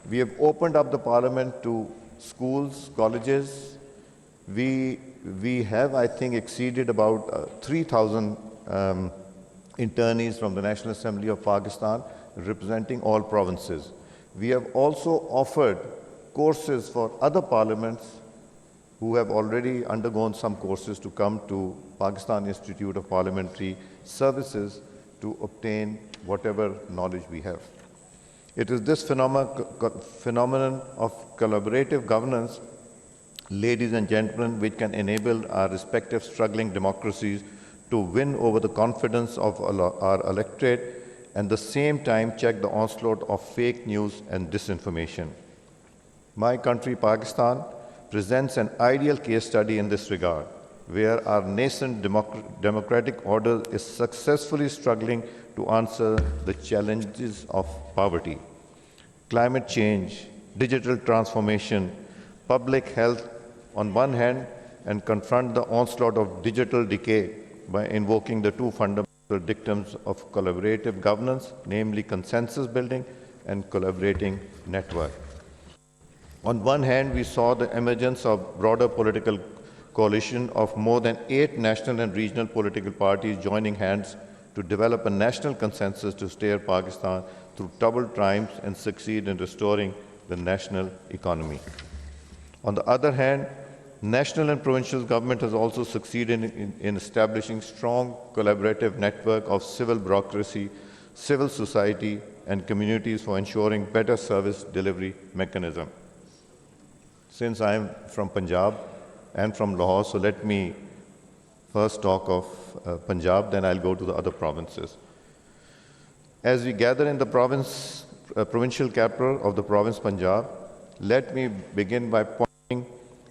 We have opened up the parliament to schools, colleges. We have, I think, exceeded about 3,000 internees from the National Assembly of Pakistan representing all provinces. We have also offered courses for other parliaments who have already undergone some courses to come to Pakistan Institute of Parliamentary Services to obtain whatever knowledge we have. It is this phenomenon of collaborative governance, ladies and gentlemen, which can enable our respective struggling democracies to win over the confidence of our electorate and at the same time check the onslaught of fake news and disinformation. My country, Pakistan, presents an ideal case study in this regard, where our nascent democratic order is successfully struggling to answer the challenges of poverty, climate change, digital transformation, public health on one hand, and confront the onslaught of digital decay by invoking the two fundamental dictums of collaborative governance, namely consensus building and collaborating network. On one hand, we saw the emergence of broader political coalition of more than 8 national and regional political parties joining hands to develop a national consensus to steer Pakistan through troubled times and succeed in restoring the national economy. On the other hand, national and provincial government has also succeeded in establishing strong collaborative network of civil bureaucracy, civil society, and communities for ensuring better service delivery mechanism. Since I am from Punjab and from Lahore, so let me first talk of Punjab, then I'll go to the other provinces. As we gather in the provincial capital of the province Punjab, let me begin by pointing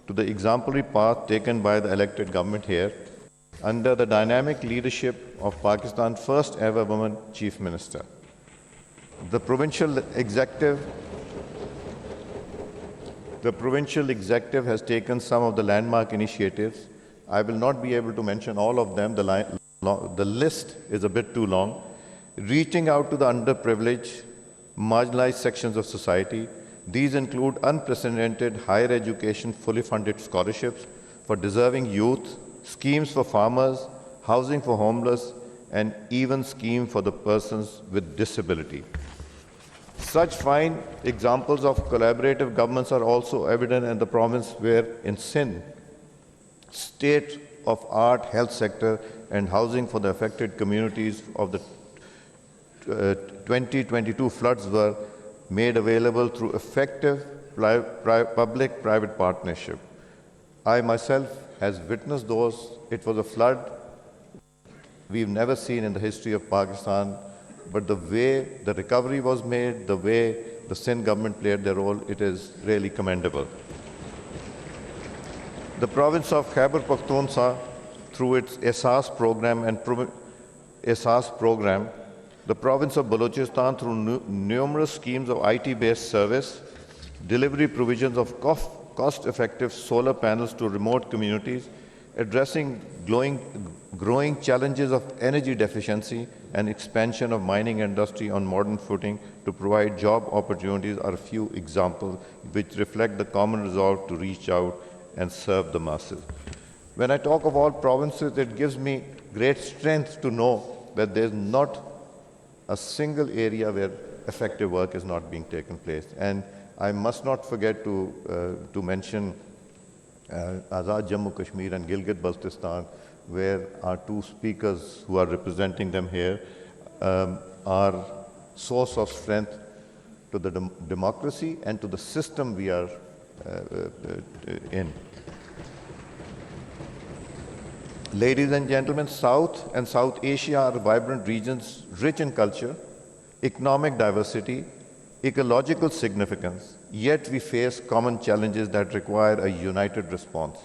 to the exemplary path taken by the elected government here under the dynamic leadership of Pakistan's first ever woman Chief Minister. The provincial executive has taken some of the landmark initiatives. I will not be able to mention all of them. The list is a bit too long. Reaching out to the underprivileged, marginalized sections of society. These include unprecedented higher education fully funded scholarships for deserving youth, schemes for farmers, housing for homeless, and even scheme for the persons with disability. Such fine examples of collaborative governments are also evident in the province where in Sindh, state-of-art health sector and housing for the affected communities of the 2022 floods were made available through effective public-private partnership. I myself has witnessed those. It was a flood we've never seen in the history of Pakistan, but the way the recovery was made, the way the Sindh government played their role, it is really commendable. The province of Khyber Pakhtunkhwa, through its Ayaz program the province of Balochistan, through numerous schemes of IT-based service, delivery provisions of cost-effective solar panels to remote communities, addressing growing challenges of energy deficiency and expansion of mining industry on modern footing to provide job opportunities are a few examples which reflect the common resolve to reach out and serve the masses. When I talk of all provinces, it gives me great strength to know that there's not a single area where effective work is not being taken place. And I must not forget to mention Azad Jammu Kashmir and Gilgit-Baltistan, where our two speakers who are representing them here are source of strength to the democracy and to the system we are in. Ladies and gentlemen, South and South Asia are vibrant regions rich in culture, economic diversity, ecological significance, yet we face common challenges that require a united response.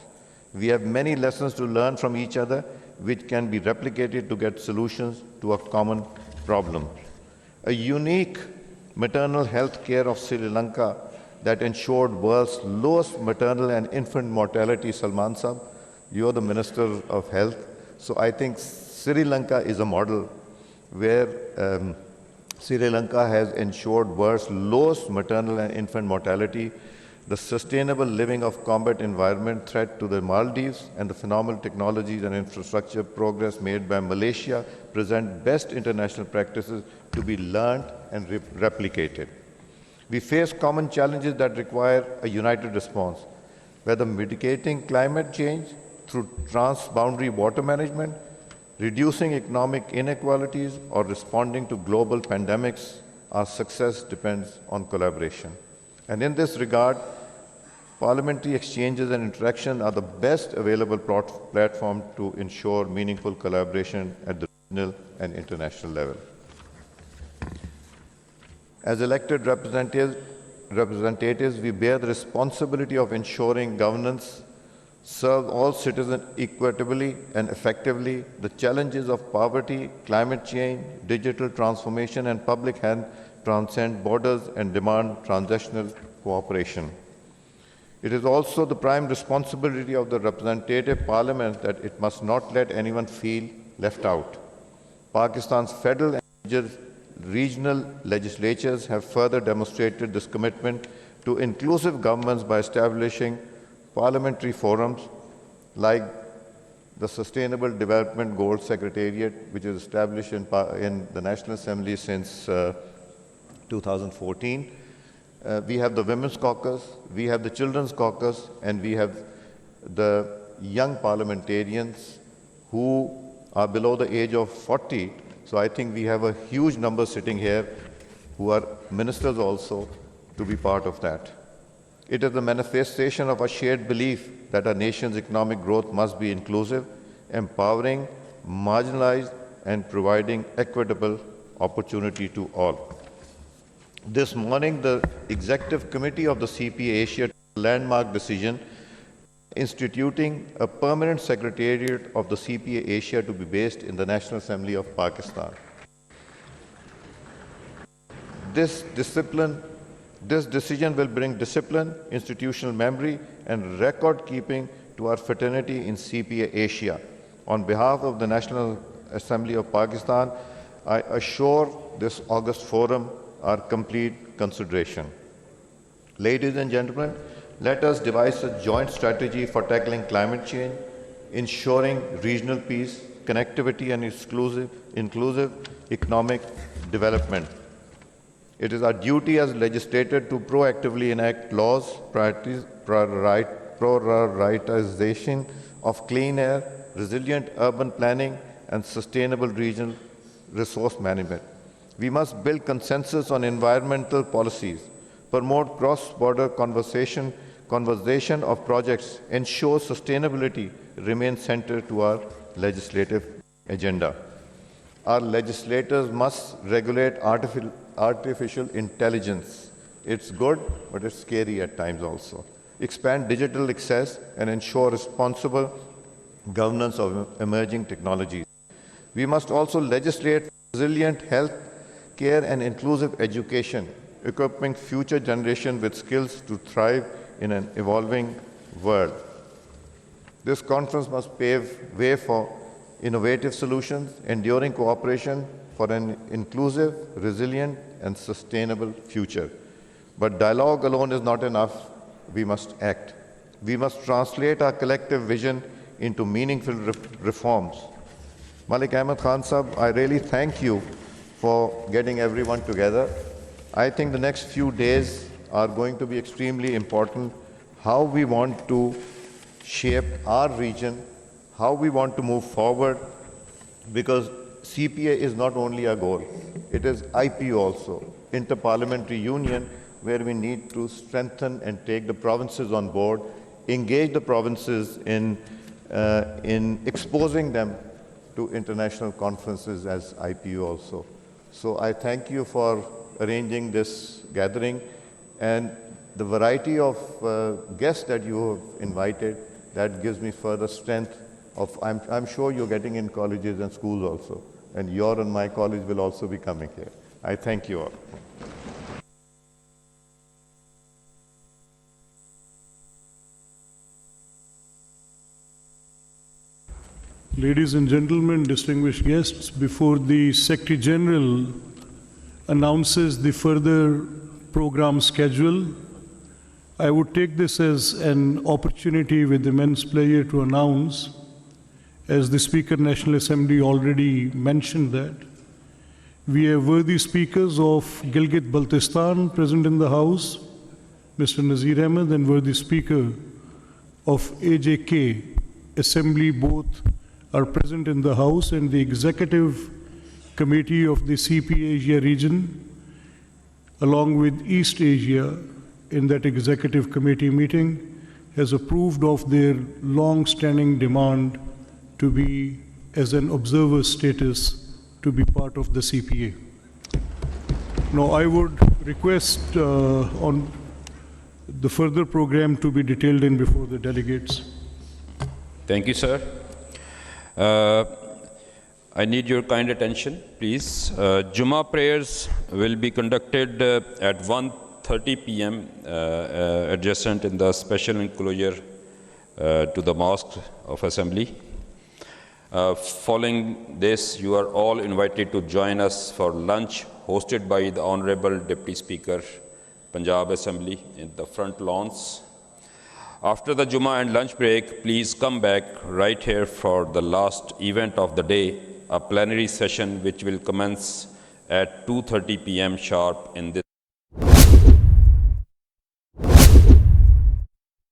We have many lessons to learn from each other, which can be replicated to get solutions to a common problem. A unique maternal health care of Sri Lanka that ensured world's lowest maternal and infant mortality, Salman Sahab, you are the Minister of Health. So I think Sri Lanka is a model where Sri Lanka has ensured world's lowest maternal and infant mortality, the sustainable living of combat environment threat to the Maldives, and the phenomenal technologies and infrastructure progress made by Malaysia present best international practices to be learned and replicated. We face common challenges that require a united response, whether mitigating climate change through transboundary water management, reducing economic inequalities, or responding to global pandemics. Our success depends on collaboration. And in this regard, parliamentary exchanges and interaction are the best available platform to ensure meaningful collaboration at the regional and international level. As elected representatives, we bear the responsibility of ensuring governance serve all citizens equitably and effectively. The challenges of poverty, climate change, digital transformation, and public health transcend borders and demand transnational cooperation. It is also the prime responsibility of the representative parliament that it must not let anyone feel left out. Pakistan's federal and regional legislatures have further demonstrated this commitment to inclusive governments by establishing parliamentary forums like the Sustainable Development Goals Secretariat, which is established in the National Assembly since 2014. We have the Women's Caucus, we have the Children's Caucus, and we have the young parliamentarians who are below the age of 40. So I think we have a huge number sitting here who are ministers also to be part of that. It is a manifestation of a shared belief that our nation's economic growth must be inclusive, empowering, marginalized, and providing equitable opportunity to all. This morning, the Executive Committee of the CPA Asia took a landmark decision instituting a permanent secretariat of the CPA Asia to be based in the National Assembly of Pakistan. This decision will bring discipline, institutional memory, and record keeping to our fraternity in CPA Asia. On behalf of the National Assembly of Pakistan, I assure this August forum our complete consideration. Ladies and gentlemen, let us devise a joint strategy for tackling climate change, ensuring regional peace, connectivity, and inclusive economic development. It is our duty as legislators to proactively enact laws, prioritization of clean air, resilient urban planning, and sustainable regional resource management. We must build consensus on environmental policies, promote cross-border conversation of projects, ensure sustainability remains central to our legislative agenda. Our legislators must regulate artificial intelligence. It's good, but it's scary at times also. Expand digital access and ensure responsible governance of emerging technologies. We must also legislate resilient health care and inclusive education, equipping future generations with skills to thrive in an evolving world. This conference must pave way for innovative solutions, enduring cooperation for an inclusive, resilient, and sustainable future. But dialogue alone is not enough. We must act. We must translate our collective vision into meaningful reforms. Malik Ahmed Khan Sahab, I really thank you for getting everyone together. I think the next few days are going to be extremely important. How we want to shape our region, how we want to move forward, because CPA is not only a goal, it is IPU also, Inter-Parliamentary Union, where we need to strengthen and take the provinces on board, engage the provinces in exposing them to international conferences as IPU also. So I thank you for arranging this gathering, and the variety of guests that you have invited, that gives me further strength of, I'm sure you're getting in colleges and schools also, and your and my college will also be coming here. I thank you all. Ladies and gentlemen, distinguished guests, before the Secretary General announces the further program schedule. I would take this as an opportunity with immense pleasure to announce, as the Speaker National Assembly already mentioned, that we have worthy speakers of Gilgit-Baltistan present in the House, Mr. Nazir Ahmed, and worthy speaker of AJK Assembly. Both are present in the House, and the Executive Committee of the CP Asia region, along with East Asia, in that Executive Committee meeting, has approved of their long-standing demand to be, as an observer status, to be part of the CPA. Now, I would request on the further program to be detailed in before the delegates. Thank you, sir. I need your kind attention, please. Jummah prayers will be conducted at 1:30 p.m. Adjacent in the special enclosure to the Mosque of Assembly. Following this, you are all invited to join us for lunch hosted by the Honorable Deputy Speaker, Punjab Assembly, in the front lawns. After the Jummah and lunch break, please come back right here for the last event of the day, a plenary session which will commence at 2:30 p.m. sharp in this